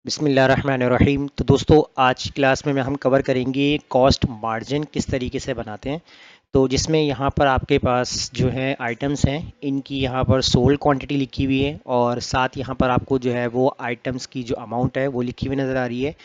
बिस्मिल्लाहिर्रहमानिर्रहीम। तो दोस्तों आज की क्लास में हम कवर करेंगे कॉस्ट मार्जिन किस तरीके से बनाते हैं। तो जिसमें यहाँ पर आपके पास जो है आइटम्स हैं, इनकी यहाँ पर सोल्ड क्वांटिटी लिखी हुई है और साथ यहाँ पर आपको जो है वो आइटम्स की जो अमाउंट है वो लिखी हुई नज़र आ रही है।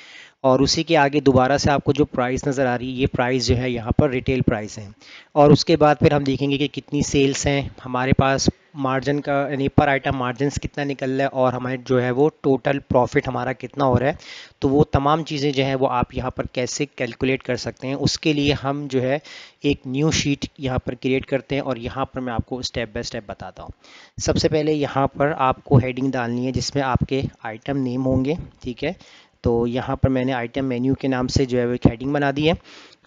और उसी के आगे दोबारा से आपको जो प्राइस नज़र आ रही है, ये प्राइस जो है यहाँ पर रिटेल प्राइस है। और उसके बाद फिर हम देखेंगे कि कितनी सेल्स हैं हमारे पास, मार्जिन का यानी पर आइटम मार्जिन्स कितना निकल रहा है और हमारे जो है वो टोटल प्रॉफिट हमारा कितना हो रहा है। तो वो तमाम चीज़ें जो है वो आप यहाँ पर कैसे कैलकुलेट कर सकते हैं, उसके लिए हम जो है एक न्यू शीट यहाँ पर क्रिएट करते हैं और यहाँ पर मैं आपको स्टेप बाय स्टेप बताता हूँ। सबसे पहले यहाँ पर आपको हेडिंग डालनी है जिसमें आपके आइटम नेम होंगे, ठीक है। तो यहाँ पर मैंने आइटम मेन्यू के नाम से जो है वो एक हेडिंग बना दी है।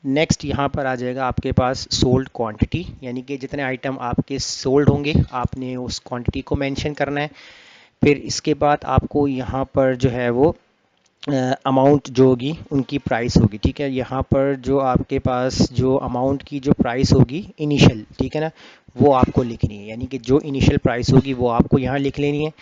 नेक्स्ट यहाँ पर आ जाएगा आपके पास सोल्ड क्वांटिटी, यानी कि जितने आइटम आपके सोल्ड होंगे आपने उस क्वांटिटी को मेंशन करना है। फिर इसके बाद आपको यहाँ पर जो है वो अमाउंट जो होगी उनकी प्राइस होगी, ठीक है। यहाँ पर जो आपके पास जो अमाउंट की जो प्राइस होगी इनिशियल, ठीक है ना, वो आपको लिखनी है, यानी कि जो इनिशियल प्राइस होगी वो आपको यहाँ लिख लेनी है।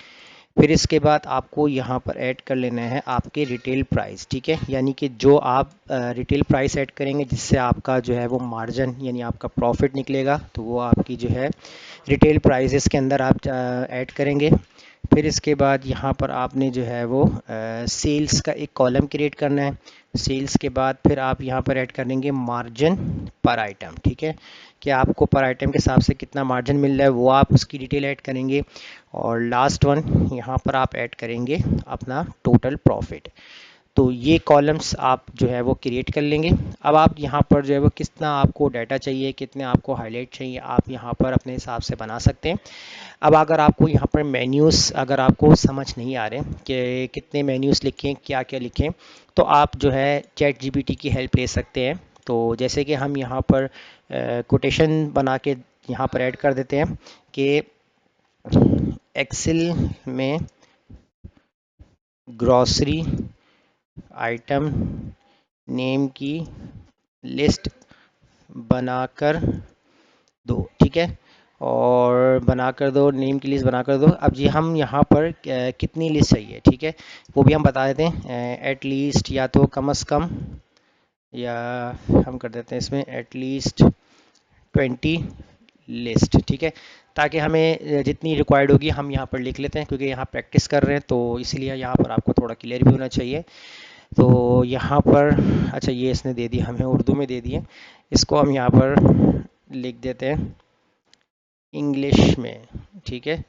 फिर इसके बाद आपको यहाँ पर ऐड कर लेना है आपके रिटेल प्राइस, ठीक है, यानी कि जो आप रिटेल प्राइस ऐड करेंगे जिससे आपका जो है वो मार्जिन यानी आपका प्रॉफिट निकलेगा, तो वो आपकी जो है रिटेल प्राइसेस के अंदर आप ऐड करेंगे। फिर इसके बाद यहाँ पर आपने जो है वो सेल्स का एक कॉलम क्रिएट करना है। सेल्स के बाद फिर आप यहाँ पर ऐड करेंगे मार्जिन पर आइटम, ठीक है, कि आपको पर आइटम के हिसाब से कितना मार्जिन मिल रहा है वो आप उसकी डिटेल ऐड करेंगे। और लास्ट वन यहाँ पर आप ऐड करेंगे अपना टोटल प्रॉफिट। तो ये कॉलम्स आप जो है वो क्रिएट कर लेंगे। अब आप यहाँ पर जो है वो कितना आपको डाटा चाहिए, कितने आपको हाईलाइट चाहिए, आप यहाँ पर अपने हिसाब से बना सकते हैं। अब अगर आपको यहाँ पर मेन्यूज़ अगर आपको समझ नहीं आ रहे कि कितने मेन्यूज़ लिखें, क्या क्या लिखें, तो आप जो है चैट जीपीटी की हेल्प ले सकते हैं। तो जैसे कि हम यहाँ पर कोटेशन बना के यहाँ पर ऐड कर देते हैं कि एक्सेल में ग्रॉसरी आइटम नेम की लिस्ट बनाकर दो, ठीक है, और बनाकर दो, नेम की लिस्ट बनाकर दो। अब जी हम यहाँ पर कितनी लिस्ट चाहिए, ठीक है, वो भी हम बता देते हैं। एट लीस्ट या तो कम से कम, या हम कर देते हैं इसमें एट लीस्ट 20 लिस्ट, ठीक है, ताकि हमें जितनी रिक्वायर्ड होगी हम यहाँ पर लिख लेते हैं, क्योंकि यहाँ प्रैक्टिस कर रहे हैं तो इसीलिए यहाँ पर आपको थोड़ा क्लियर भी होना चाहिए। तो यहाँ पर अच्छा ये इसने दे दिया, हमें उर्दू में दे दिए, इसको हम यहाँ पर लिख देते हैं इंग्लिश में, ठीक है।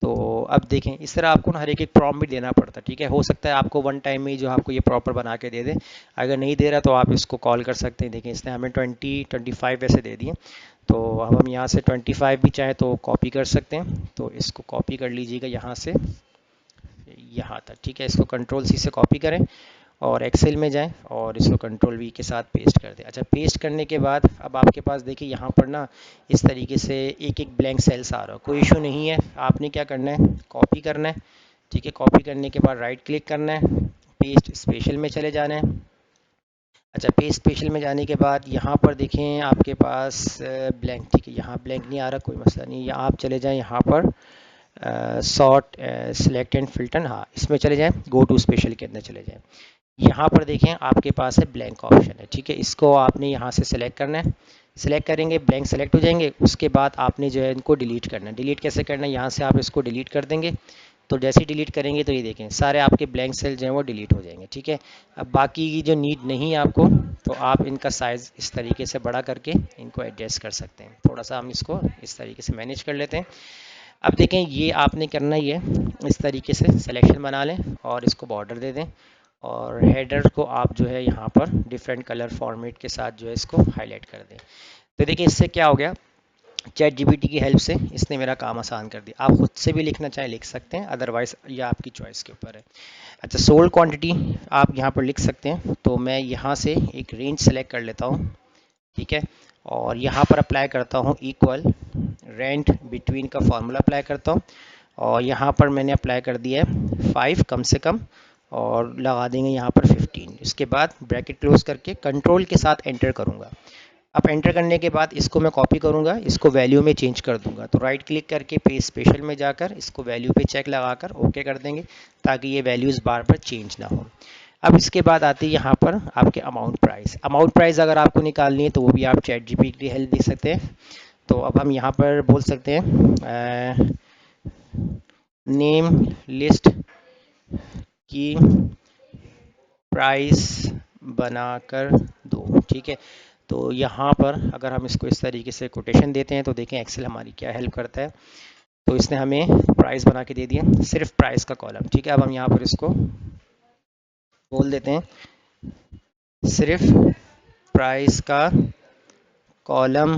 तो अब देखें इस तरह आपको ना हर एक प्रॉम्प्ट भी देना पड़ता है, ठीक है। हो सकता है आपको वन टाइम में ही जो आपको ये प्रॉपर बना के दे दे, अगर नहीं दे रहा तो आप इसको कॉल कर सकते हैं। देखें इसने हमें 25 वैसे दे दिए, तो अब हम यहाँ से 25 भी चाहे तो कॉपी कर सकते हैं। तो इसको कॉपी कर लीजिएगा यहाँ से यहाँ तक, ठीक है। इसको कंट्रोल सी से कॉपी करें और एक्सेल में जाएं और इसको कंट्रोल वी के साथ पेस्ट कर दें। अच्छा, पेस्ट करने के बाद अब आपके पास देखिए यहाँ पर ना इस तरीके से एक एक ब्लैंक सेल्स आ रहा है, कोई इशू नहीं है। आपने क्या करना है, कॉपी करना है, ठीक है। कॉपी करने के बाद राइट क्लिक करना है, पेस्ट स्पेशल में चले जाना है। अच्छा, पेस्ट स्पेशल में जाने के बाद यहाँ पर देखें आपके पास ब्लैंक, ठीक है, यहाँ ब्लैंक नहीं आ रहा, कोई मसला नहीं, या आप चले जाएँ यहाँ पर सॉर्ट सेलेक्ट एंड फिल्टर, हाँ इसमें चले जाएँ, गो टू स्पेशल के अंदर चले जाएँ। यहाँ पर देखें आपके पास है ब्लैंक ऑप्शन है, ठीक है, इसको आपने यहाँ से सिलेक्ट करना है। सिलेक्ट करेंगे, ब्लैंक सेलेक्ट हो जाएंगे, उसके बाद आपने जो है इनको डिलीट करना है। डिलीट कैसे करना है, यहाँ से आप इसको डिलीट कर देंगे। तो जैसे ही डिलीट करेंगे तो ये देखें सारे आपके ब्लैंक सेल जो हैं वो डिलीट हो जाएंगे, ठीक है। अब बाकी की जो नीड नहीं है आपको, तो आप इनका साइज़ इस तरीके से बड़ा करके इनको एडजस्ट कर सकते हैं। थोड़ा सा हम इसको इस तरीके से मैनेज कर लेते हैं। अब देखें ये आपने करना ही है, इस तरीके से सिलेक्शन बना लें और इसको बॉर्डर दे दें और हेडर को आप जो है यहाँ पर डिफरेंट कलर फॉर्मेट के साथ जो है इसको हाईलाइट कर दें। तो देखिए इससे क्या हो गया, चैट जीपीटी की हेल्प से इसने मेरा काम आसान कर दिया। आप खुद से भी लिखना चाहें लिख सकते हैं, अदरवाइज ये आपकी चॉइस के ऊपर है। अच्छा, सोल्ड क्वांटिटी आप यहाँ पर लिख सकते हैं। तो मैं यहाँ से एक रेंज सेलेक्ट कर लेता हूँ, ठीक है, और यहाँ पर अप्लाई करता हूँ इक्वल रेंट बिटवीन का फार्मूला अप्लाई करता हूँ और यहाँ पर मैंने अप्लाई कर दिया है 5 कम से कम और लगा देंगे यहाँ पर 15। इसके बाद ब्रैकेट क्लोज करके कंट्रोल के साथ एंटर करूँगा। अब एंटर करने के बाद इसको मैं कॉपी करूँगा, इसको वैल्यू में चेंज कर दूंगा। तो राइट क्लिक करके पेज स्पेशल में जाकर इसको वैल्यू पे चेक लगाकर ओके कर देंगे, ताकि ये वैल्यूज़ बार बार चेंज ना हो। अब इसके बाद आती है यहाँ पर आपके अमाउंट प्राइस। अमाउंट प्राइस अगर आपको निकालनी है तो वो भी आप चैट जीपीटी की हेल्प दे सकते हैं। तो अब हम यहाँ पर बोल सकते हैं नेम लिस्ट की प्राइस बनाकर दो, ठीक है। तो यहाँ पर अगर हम इसको इस तरीके से कोटेशन देते हैं तो देखें एक्सेल हमारी क्या हेल्प करता है। तो इसने हमें प्राइस बना के दे दिया, सिर्फ प्राइस का कॉलम, ठीक है। अब हम यहाँ पर इसको बोल देते हैं सिर्फ प्राइस का कॉलम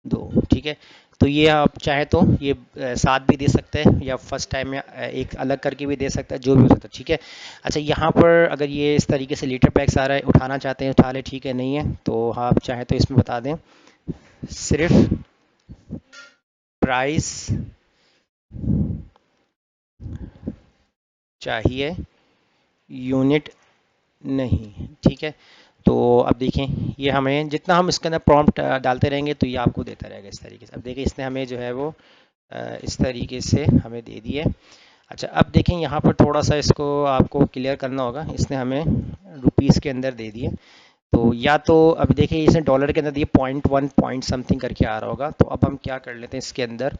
दो, ठीक है। तो ये आप चाहे तो ये साथ भी दे सकते हैं या फर्स्ट टाइम में एक अलग करके भी दे सकता है, जो भी हो सकता है, ठीक है। अच्छा, यहाँ पर अगर ये इस तरीके से लीटर पैक्स आ रहा है, उठाना चाहते हैं उठा ले, ठीक है। नहीं है तो आप चाहे तो इसमें बता दें सिर्फ प्राइस चाहिए, यूनिट नहीं, ठीक है। तो अब देखें ये हमें जितना हम इसके अंदर प्रॉम्प्ट डालते रहेंगे तो ये आपको देता रहेगा इस तरीके से। अब देखिए इसने हमें जो है वो इस तरीके से हमें दे दिए। अच्छा, अब देखें यहाँ पर थोड़ा सा इसको आपको क्लियर करना होगा। इसने हमें रुपीज़ के अंदर दे दिए, तो या तो अब देखिए इसने डॉलर के अंदर दिए 0.1 पॉइंट समथिंग करके आ रहा होगा। तो अब हम क्या कर लेते हैं, इसके अंदर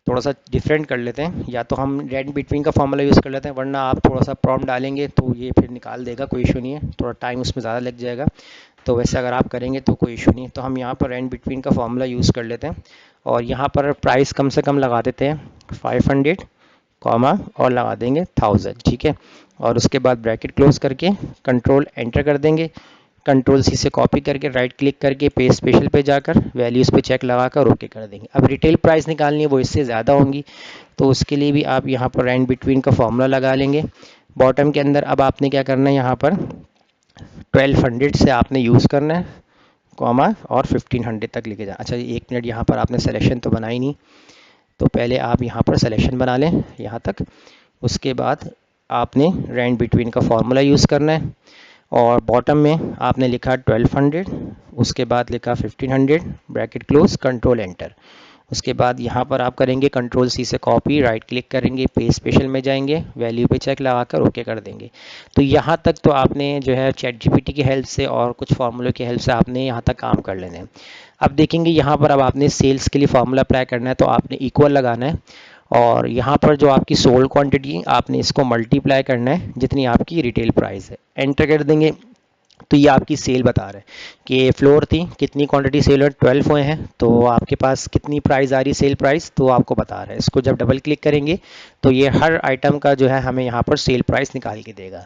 थोड़ा सा डिफरेंट कर लेते हैं, या तो हम रेड बिटवीन का फॉर्मूला यूज़ कर लेते हैं, वरना आप थोड़ा सा प्रॉम्प्ट डालेंगे तो ये फिर निकाल देगा, कोई इशू नहीं है, थोड़ा टाइम उसमें ज़्यादा लग जाएगा। तो वैसे अगर आप करेंगे तो कोई इशू नहीं है। तो हम यहाँ पर रेड बिटवीन का फॉर्मूला यूज़ कर लेते हैं और यहाँ पर प्राइस कम से कम लगा देते हैं 500 कॉमा और लगा देंगे 1000, ठीक है। और उसके बाद ब्रैकेट क्लोज करके कंट्रोल एंटर कर देंगे। कंट्रोल सी से कॉपी करके राइट क्लिक करके पेज स्पेशल पे जाकर वैल्यूज़ पे चेक लगाकर ओके कर देंगे। अब रिटेल प्राइस निकालनी है, वो इससे ज़्यादा होंगी, तो उसके लिए भी आप यहाँ पर रैंड बिटवीन का फॉर्मूला लगा लेंगे। बॉटम के अंदर अब आपने क्या करना है, यहाँ पर 1200 से आपने यूज़ करना है, कॉमा और 1500 तक लेके जाना। अच्छा, एक मिनट, यहाँ पर आपने सिलेक्शन तो बनाई नहीं, तो पहले आप यहाँ पर सिलेक्शन बना लें यहाँ तक। उसके बाद आपने रैंड बिटवीन का फॉर्मूला यूज़ करना है और बॉटम में आपने लिखा 1200, उसके बाद लिखा 1500, ब्रैकेट क्लोज, कंट्रोल एंटर। उसके बाद यहाँ पर आप करेंगे कंट्रोल सी से कॉपी, राइट क्लिक करेंगे, पेज स्पेशल में जाएंगे, वैल्यू पे चेक लगाकर ओके कर देंगे। तो यहाँ तक तो आपने जो है चैट जीपीटी की हेल्प से और कुछ फार्मूले की हेल्प से आपने यहाँ तक काम कर लेने हैं। अब देखेंगे यहाँ पर अब आपने सेल्स के लिए फार्मूला अप्लाई करना है, तो आपने इक्वल लगाना है और यहाँ पर जो आपकी सोल्ड क्वांटिटी आपने इसको मल्टीप्लाई करना है जितनी आपकी रिटेल प्राइस है, एंटर कर देंगे। तो ये आपकी सेल बता रहा है कि फ्लोर थी, कितनी क्वांटिटी सेल हुए, 12 हुए हैं, तो आपके पास कितनी प्राइस आ रही है सेल प्राइस, तो आपको बता रहा है। इसको जब डबल क्लिक करेंगे तो ये हर आइटम का जो है हमें यहाँ पर सेल प्राइस निकाल के देगा।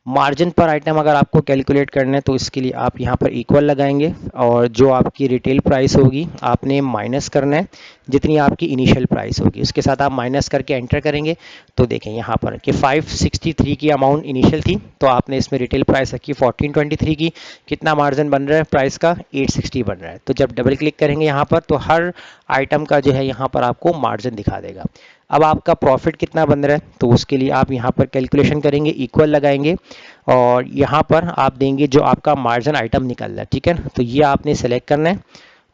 मार्जिन पर आइटम अगर आपको कैलकुलेट करना है तो इसके लिए आप यहाँ पर इक्वल लगाएंगे और जो आपकी रिटेल प्राइस होगी आपने माइनस करना है जितनी आपकी इनिशियल प्राइस होगी, उसके साथ आप माइनस करके एंटर करेंगे। तो देखें यहाँ पर कि 563 की अमाउंट इनिशियल थी, तो आपने इसमें रिटेल प्राइस रखी 1423 की, कितना मार्जिन बन रहा है प्राइस का, 860 बन रहा है। तो जब डबल क्लिक करेंगे यहाँ पर तो हर आइटम का जो है यहाँ पर आपको मार्जिन दिखा देगा। अब आपका प्रॉफिट कितना बन रहा है, तो उसके लिए आप यहाँ पर कैलकुलेशन करेंगे, इक्वल लगाएंगे और यहाँ पर आप देंगे जो आपका मार्जिन आइटम निकल रहा है, ठीक है। तो ये आपने सेलेक्ट करना है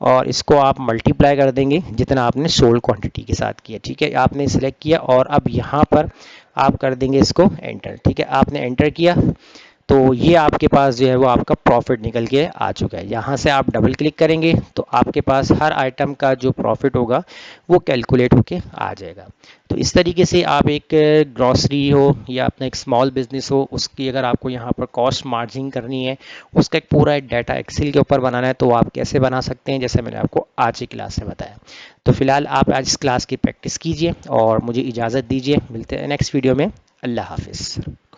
और इसको आप मल्टीप्लाई कर देंगे जितना आपने सोल्ड क्वांटिटी के साथ किया, ठीक है। आपने सेलेक्ट किया और अब यहाँ पर आप कर देंगे इसको एंटर, ठीक है। आपने एंटर किया तो ये आपके पास जो है वो आपका प्रॉफिट निकल के आ चुका है। यहाँ से आप डबल क्लिक करेंगे तो आपके पास हर आइटम का जो प्रॉफिट होगा वो कैलकुलेट होके आ जाएगा। तो इस तरीके से आप एक ग्रॉसरी हो या अपना एक स्मॉल बिजनेस हो, उसकी अगर आपको यहाँ पर कॉस्ट मार्जिन करनी है, उसका एक पूरा एक डाटा एक्सेल के ऊपर बनाना है, तो आप कैसे बना सकते हैं, जैसे मैंने आपको आज की क्लास में बताया। तो फिलहाल आप आज इस क्लास की प्रैक्टिस कीजिए और मुझे इजाज़त दीजिए, मिलते हैं नेक्स्ट वीडियो में। अल्लाह हाफिज़।